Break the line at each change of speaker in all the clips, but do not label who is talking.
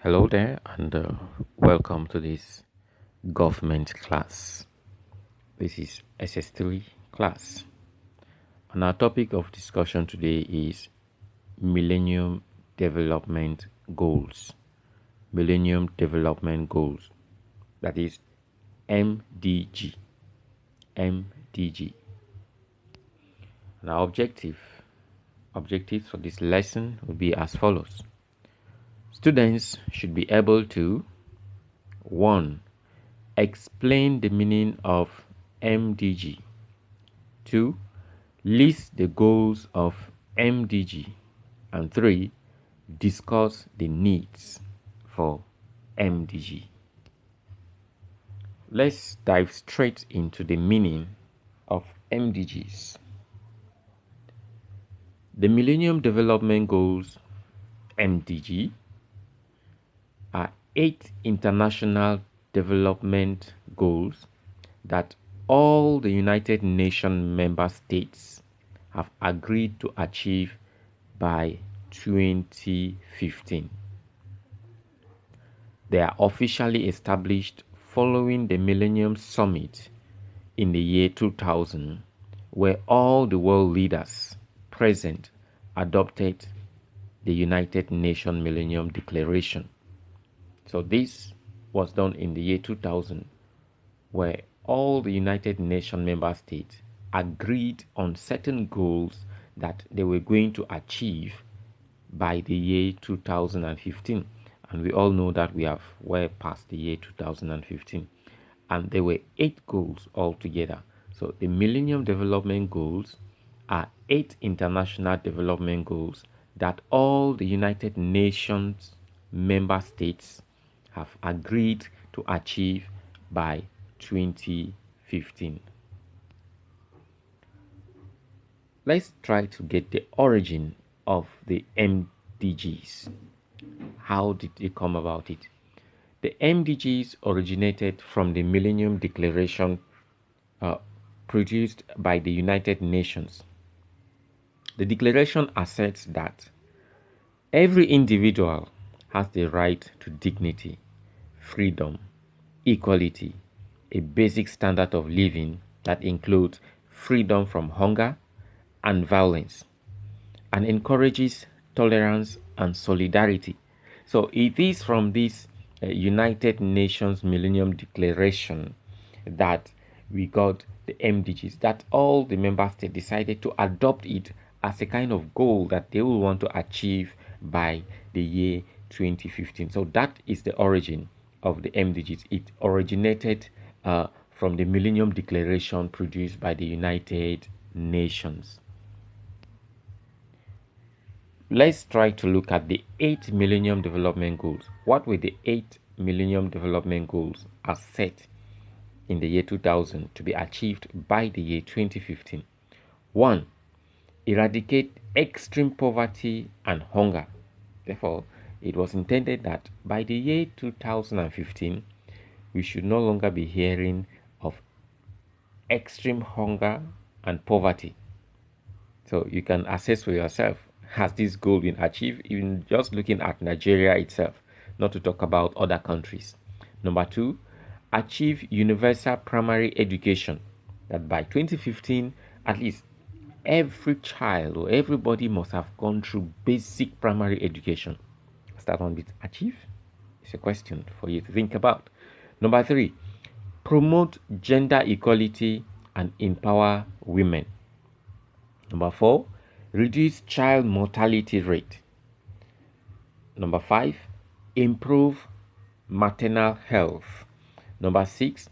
Hello there, and welcome to this government class. This is SS3 class, and our topic of discussion today is Millennium Development Goals. Millennium Development Goals, that is MDG. MDG. And our objectives for this lesson will be as follows. Students should be able to 1. Explain the meaning of MDG. 2. List the goals of MDG. And 3. Discuss the needs for MDG. Let's dive straight into the meaning of MDGs. The Millennium Development Goals, MDG, are 8 international development goals that all the United Nations member states have agreed to achieve by 2015. They are officially established following the Millennium Summit in the year 2000, where all the world leaders present adopted the United Nations Millennium Declaration. So this was done in the year 2000, where all the United Nations member states agreed on certain goals that they were going to achieve by the year 2015. And we all know that we have well past the year 2015. And there were 8 goals altogether. So the Millennium Development Goals are 8 international development goals that all the United Nations member states have agreed to achieve by 2015. Let's try to get the origin of the MDGs. How did they come about it? The MDGs originated from the Millennium Declaration produced by the United Nations. The declaration asserts that every individual has the right to dignity, freedom, equality, a basic standard of living that includes freedom from hunger and violence, and encourages tolerance and solidarity. So it is from this United Nations Millennium Declaration that we got the MDGs, that all the member states decided to adopt it as a kind of goal that they will want to achieve by the year 2015. So that is the origin of the MDGs. It originated from the Millennium Declaration produced by the United Nations. Let's try to look at the 8 Millennium Development Goals. What were the 8 Millennium Development Goals as set in the year 2000 to be achieved by the year 2015? 1. Eradicate extreme poverty and hunger. Therefore, it was intended that by the year 2015, we should no longer be hearing of extreme hunger and poverty. So you can assess for yourself, has this goal been achieved? Even just looking at Nigeria itself, not to talk about other countries. Number 2, achieve universal primary education. That by 2015, at least every child or everybody must have gone through basic primary education. Has that one been achieved? It's a question for you to think about. Number 3, promote gender equality and empower women. Number 4, reduce child mortality rate. Number 5, improve maternal health. Number 6,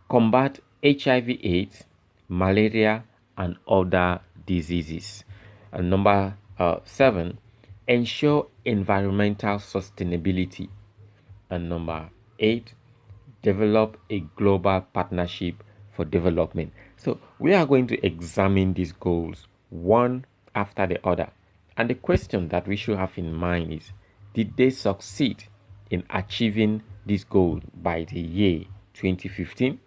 combat HIV/AIDS, malaria, and other diseases. And number 7, ensure environmental sustainability. And number 8, develop a global partnership for development. So we are going to examine these goals one after the other. And the question that we should have in mind is, did they succeed in achieving this goal by the year 2015?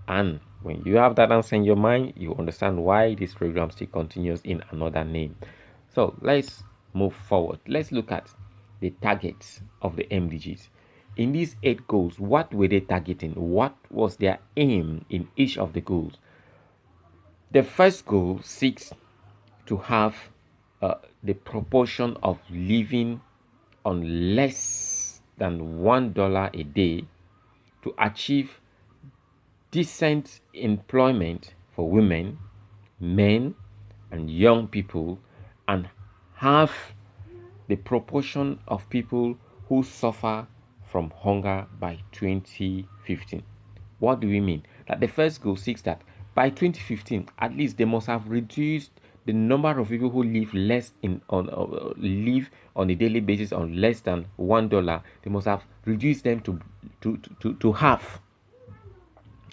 And when you have that answer in your mind, you understand why this program still continues in another name. So let's move forward. Let's look at the targets of the MDGs. In these 8 goals, what were they targeting? What was their aim in each of the goals? The first goal seeks to have the proportion of living on less than $1 a day to achieve decent employment for women, men, and young people, and half the proportion of people who suffer from hunger by 2015. What do we mean? That the first goal seeks that by 2015, at least they must have reduced the number of people who live live on a daily basis on less than $1. They must have reduced them to half.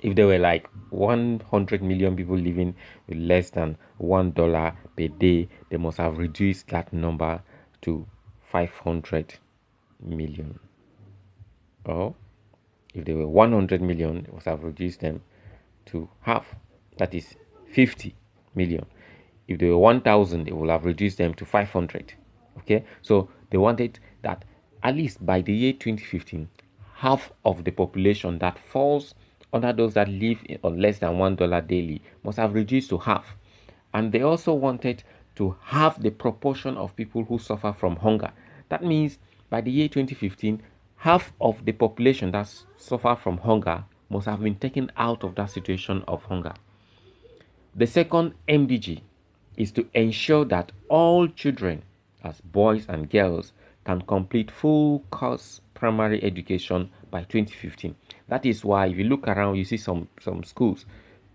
If there were like 100 million people living with less than $1 per day, they must have reduced that number to 500 million. Or if there were 100 million, they must have reduced them to half, that is 50 million. If there were 1,000, they will have reduced them to 500. Okay, so they wanted that at least by the year 2015, half of the population that falls under those that live on less than $1 daily must have reduced to half. And they also wanted to have the proportion of people who suffer from hunger. That means by the year 2015, half of the population that suffer from hunger must have been taken out of that situation of hunger. The second MDG is to ensure that all children, as boys and girls, can complete full course primary education by 2015. That is why if you look around, you see some schools,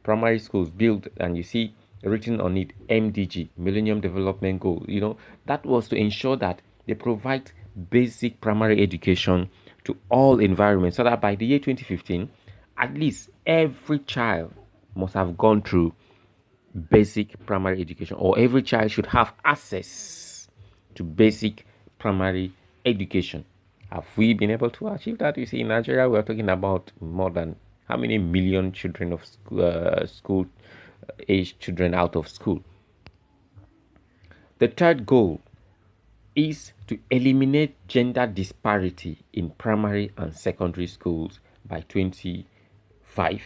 primary schools built, and you see written on it MDG, Millennium Development Goals. That was to ensure that they provide basic primary education to all environments, so that by the year 2015, at least every child must have gone through basic primary education, or every child should have access to basic primary education. Have we been able to achieve that? You see, in Nigeria, we're talking about more than how many million children of school age children out of school. The third goal is to eliminate gender disparity in primary and secondary schools by 2005,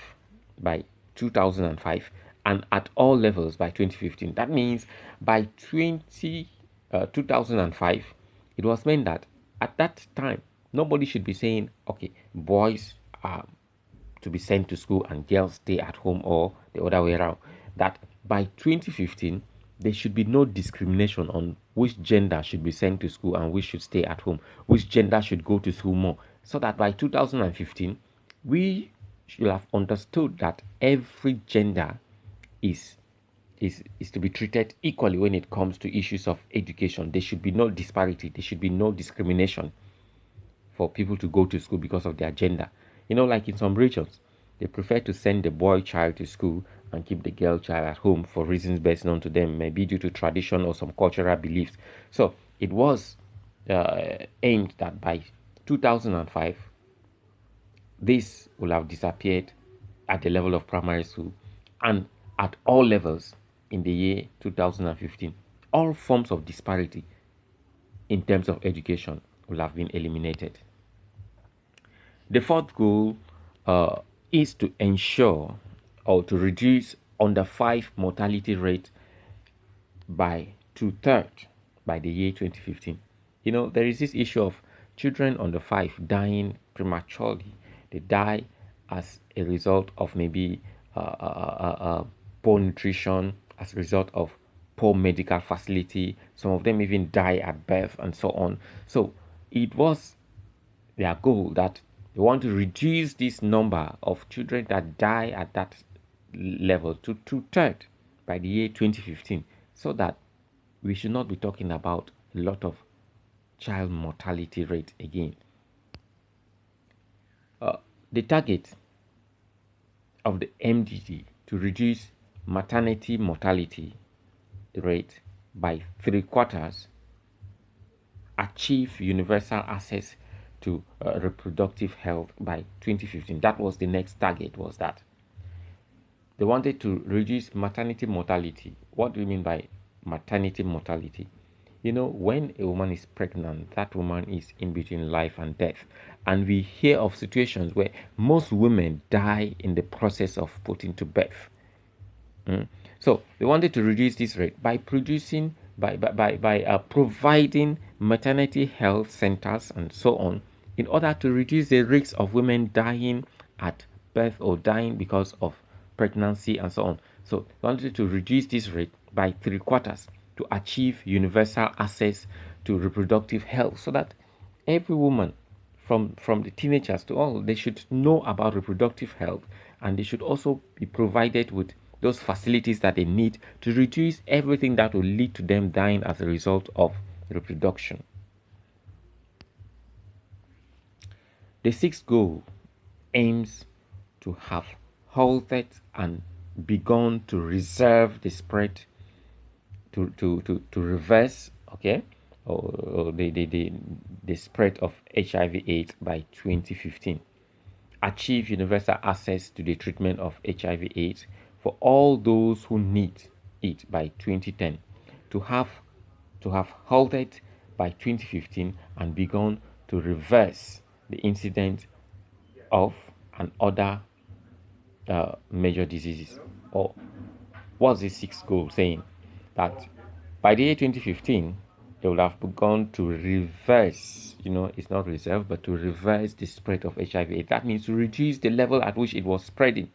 and at all levels by 2015. That means by 2005, it was meant that at that time, nobody should be saying, okay, boys are to be sent to school and girls stay at home, or the other way around. That by 2015, there should be no discrimination on which gender should be sent to school and which should stay at home, which gender should go to school more. So that by 2015, we should have understood that every gender is to be treated equally when it comes to issues of education. There should be no disparity. There should be no discrimination for people to go to school because of their gender. Like in some regions, they prefer to send the boy child to school and keep the girl child at home for reasons best known to them, maybe due to tradition or some cultural beliefs. So it was aimed that by 2005, this will have disappeared at the level of primary school, and at all levels in the year 2015, all forms of disparity in terms of education will have been eliminated. The fourth goal is to ensure or to reduce under 5 mortality rate by 2/3 by the year 2015. There is this issue of children under 5 dying prematurely. They die as a result of maybe poor nutrition, as a result of poor medical facility. Some of them even die at birth and so on. So it was their goal that they want to reduce this number of children that die at that level to 2/3 by the year 2015, so that we should not be talking about a lot of child mortality rate again. The target of the MDG to reduce maternity mortality rate by 3/4, achieve universal access to reproductive health by 2015. That was the next target, was that they wanted to reduce maternity mortality. What do you mean by maternity mortality? You know, when a woman is pregnant, that woman is in between life and death. And we hear of situations where most women die in the process of putting to birth. So we wanted to reduce this rate by providing maternity health centers and so on, in order to reduce the risks of women dying at birth or dying because of pregnancy and so on. So we wanted to reduce this rate by 3/4 to achieve universal access to reproductive health, so that every woman, from the teenagers to all, they should know about reproductive health, and they should also be provided with those facilities that they need to reduce everything that will lead to them dying as a result of reproduction. The sixth goal aims to have halted and begun to reserve the spread, to reverse, okay, or the spread of HIV/AIDS by 2015. Achieve universal access to the treatment of HIV/AIDS for all those who need it by 2010. To have halted by 2015 and begun to reverse the incidence of and other major diseases. Or what's the sixth goal saying? That by the year 2015, they will have begun to reverse, it's not reserve, but to reverse the spread of HIV/AIDS. That means to reduce the level at which it was spreading.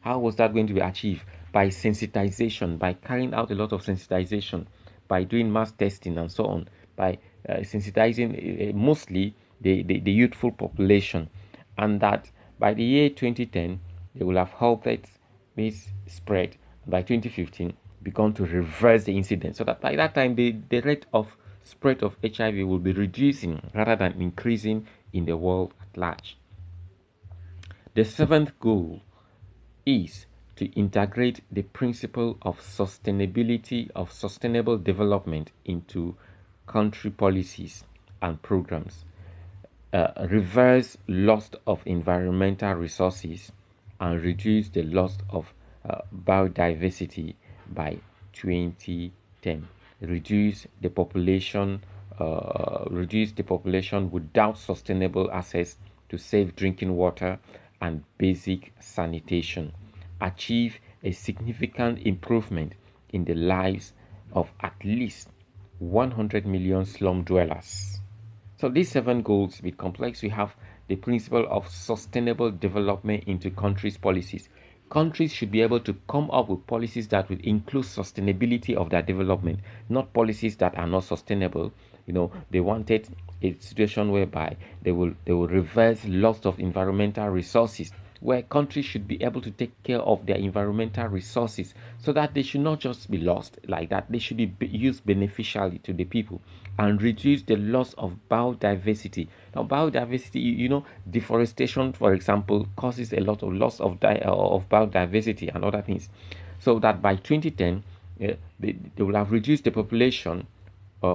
How was that going to be achieved? By sensitization, by carrying out a lot of sensitization, by doing mass testing and so on, by sensitizing mostly the youthful population. And that by the year 2010, they will have halted this spread. By 2015, begun to reverse the incidence, so that by that time the rate of spread of HIV will be reducing rather than increasing in the world at large. The seventh goal is to integrate the principle of sustainability, of sustainable development into country policies and programs. Reverse loss of environmental resources and reduce the loss of biodiversity by 2010. Reduce the population without sustainable access to safe drinking water and basic sanitation. Achieve a significant improvement in the lives of at least 100 million slum dwellers. So these 7 goals, a bit complex. We have the principle of sustainable development into countries' policies. Countries should be able to come up with policies that will include sustainability of their development, not policies that are not sustainable. They wanted a situation whereby they will reverse loss of environmental resources, where countries should be able to take care of their environmental resources, so that they should not just be lost like that. They should be used beneficially to the people, and reduce the loss of biodiversity. Now, biodiversity, deforestation, for example, causes a lot of loss of biodiversity and other things. So that by 2010, they will have reduced the population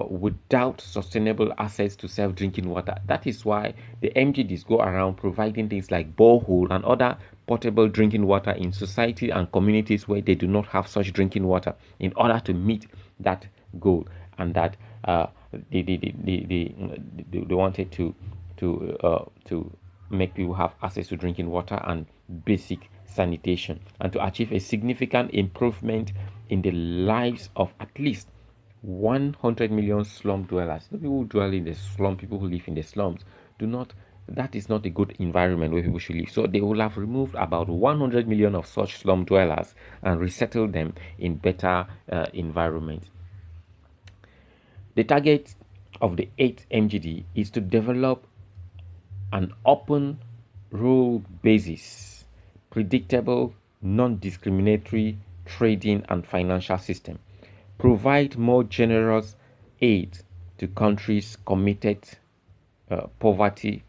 without sustainable access to safe drinking water. That is why the MDGs go around providing things like borehole and other potable drinking water in society and communities where they do not have such drinking water, in order to meet that goal. And that they wanted to make people have access to drinking water and basic sanitation, and to achieve a significant improvement in the lives of at least 100 million slum dwellers. The people who dwell in the slum, people who live in the slums, that is not a good environment where people should live. So they will have removed about 100 million of such slum dwellers and resettled them in better environments. The target of the 8th MGD is to develop an open, rule-basis, predictable, non-discriminatory trading and financial system. Provide more generous aid to countries committed to poverty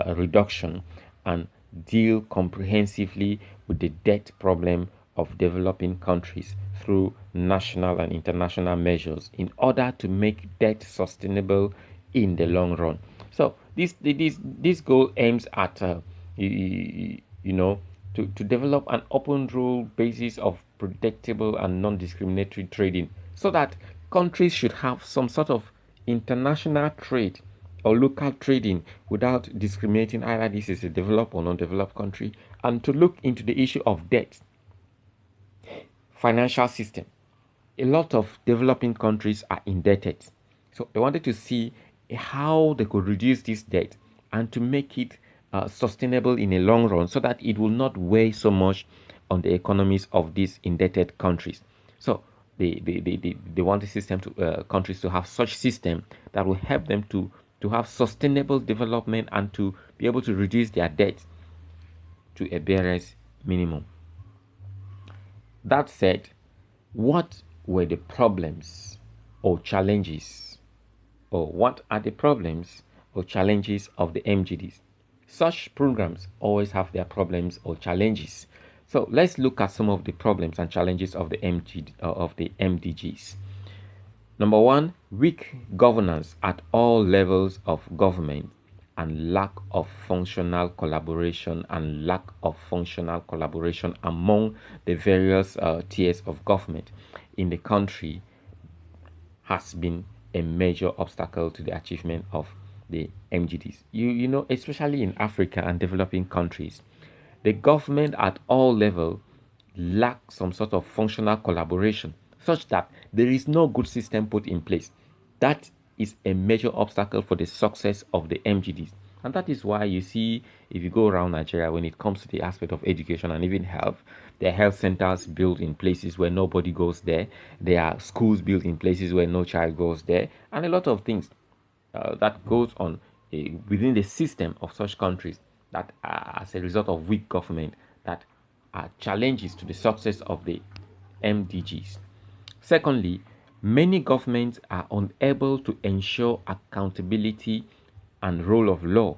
reduction, and deal comprehensively with the debt problem of developing countries through national and international measures, in order to make debt sustainable in the long run. So this goal aims at to develop an open rule basis of predictable and non-discriminatory trading, so that countries should have some sort of international trade or local trading without discriminating either this is a developed or non-developed country, and to look into the issue of debt, financial system. A lot of developing countries are indebted. So they wanted to see how they could reduce this debt and to make it sustainable in a long run so that it will not weigh so much on the economies of these indebted countries. So they want the system to countries to have such system that will help them to have sustainable development and to be able to reduce their debt to a barest minimum. That said, what were the problems or challenges, or what are the problems or challenges of the MGDs? Such programs always have their problems or challenges. So let's look at some of the problems and challenges of the MDGs. Number one, weak governance at all levels of government and lack of functional collaboration among the various tiers of government in the country has been a major obstacle to the achievement of the MGDs. You know, especially in Africa and developing countries, the government at all levels lack some sort of functional collaboration such that there is no good system put in place. That is a major obstacle for the success of the MGDs. And that is why you see, if you go around Nigeria, when it comes to the aspect of education and even health, there are health centers built in places where nobody goes there. There are schools built in places where no child goes there. And a lot of things that goes on within the system of such countries that are as a result of weak government that are challenges to the success of the MDGs. Secondly, many governments are unable to ensure accountability and rule of law,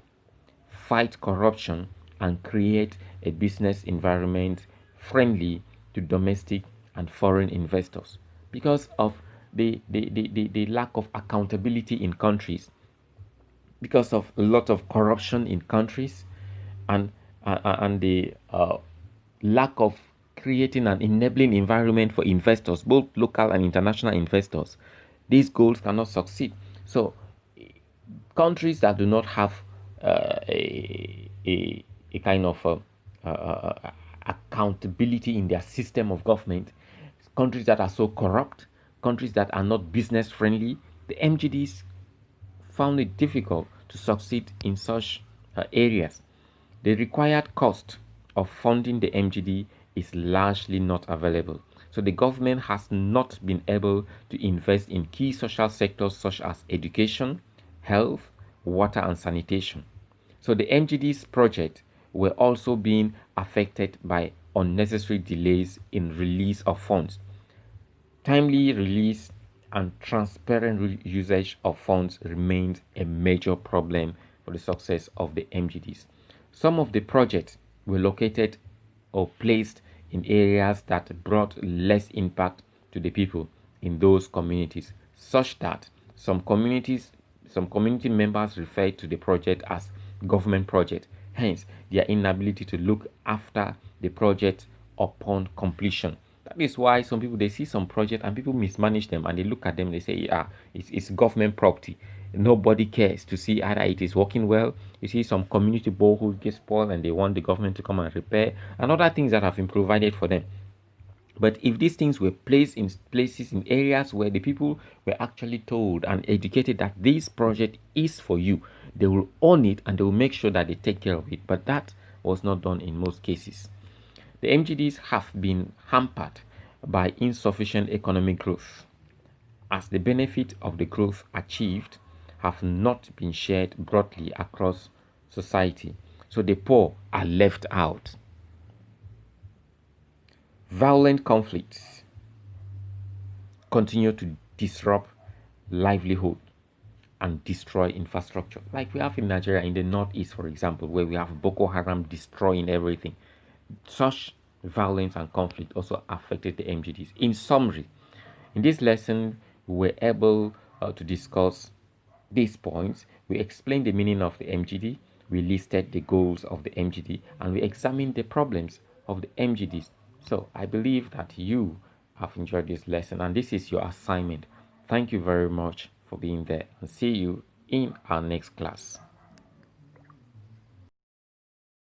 fight corruption, and create a business environment friendly to domestic and foreign investors because of the lack of accountability in countries, because of a lot of corruption in countries, and the lack of creating an enabling environment for investors, both local and international investors. These goals cannot succeed. So countries that do not have a kind of accountability in their system of government, countries that are so corrupt, countries that are not business friendly, the MGDs found it difficult to succeed in such areas. The required cost of funding the MGD is largely not available. So the government has not been able to invest in key social sectors such as education, health, water, and sanitation. So the MGD's project were also being affected by unnecessary delays in release of funds. Timely release and transparent usage of funds remains a major problem for the success of the MGDs. Some of the projects were located or placed in areas that brought less impact to the people in those communities, such that some community members refer to the project as government project, hence their inability to look after the project upon completion. That is why some people, they see some project and people mismanage them, and they look at them, they say, yeah, it's government property. Nobody cares to see either it is working well. You see some community borehole get spoiled and they want the government to come and repair, and other things that have been provided for them. But if these things were placed in places, in areas where the people were actually told and educated that this project is for you, they will own it and they will make sure that they take care of it. But that was not done in most cases. The MGDs have been hampered by insufficient economic growth, as the benefit of the growth achieved have not been shared broadly across society. So the poor are left out. Violent conflicts continue to disrupt livelihood and destroy infrastructure, like we have in Nigeria, in the northeast, for example, where we have Boko Haram destroying everything. Such violence and conflict also affected the MGDs. In summary, in this lesson, we were able to discuss these points. We explained the meaning of the MGD, we listed the goals of the MGD, and we examined the problems of the MGDs. So I believe that you have enjoyed this lesson, and this is your assignment Thank you very much for being there, and see you in our next class.